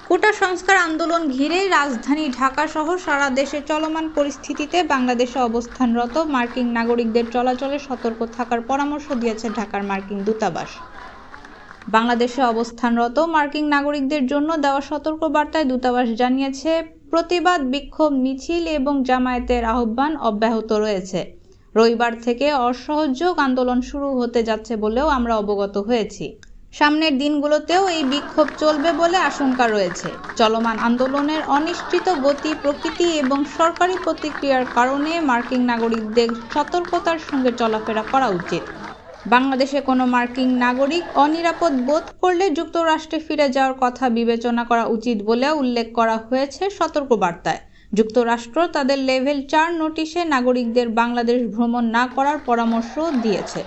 কোটা সংস্কার আন্দোলন ঘিরে রাজধানী ঢাকা সহ সারা দেশে চলমান পরিস্থিতিতে বাংলাদেশে অবস্থানরত মার্কিন নাগরিকদের চলাচলে সতর্ক থাকার পরামর্শ দিয়েছে ঢাকার মার্কিন দূতাবাস। বাংলাদেশে অবস্থানরত মার্কিন নাগরিকদের জন্য দেওয়া সতর্কবার্তায় দূতাবাস জানিয়েছে, প্রতিবাদ, বিক্ষোভ, মিছিল এবং জামায়াতের আহ্বান অব্যাহত রয়েছে। রবিবার থেকে অসহযোগ আন্দোলন শুরু হতে যাচ্ছে বলেও আমরা অবগত হয়েছি। সামনের দিনগুলোতেও এই বিক্ষোভ চলবে বলে আশঙ্কা রয়েছে। চলমান আন্দোলনের অনিশ্চিত গতি, প্রকৃতি এবং সরকারি প্রতিক্রিয়ার কারণে মার্কিন নাগরিকদের সতর্কতার সঙ্গে চলাফেরা করা উচিত। বাংলাদেশে কোনো মার্কিন নাগরিক অনিরাপদ বোধ করলে যুক্তরাষ্ট্রে ফিরে যাওয়ার কথা বিবেচনা করা উচিত বলেও উল্লেখ করা হয়েছে সতর্কবার্তায়। যুক্তরাষ্ট্র তাদের লেভেল 4 নোটিশে নাগরিকদের বাংলাদেশ ভ্রমণ না করার পরামর্শ দিয়েছে।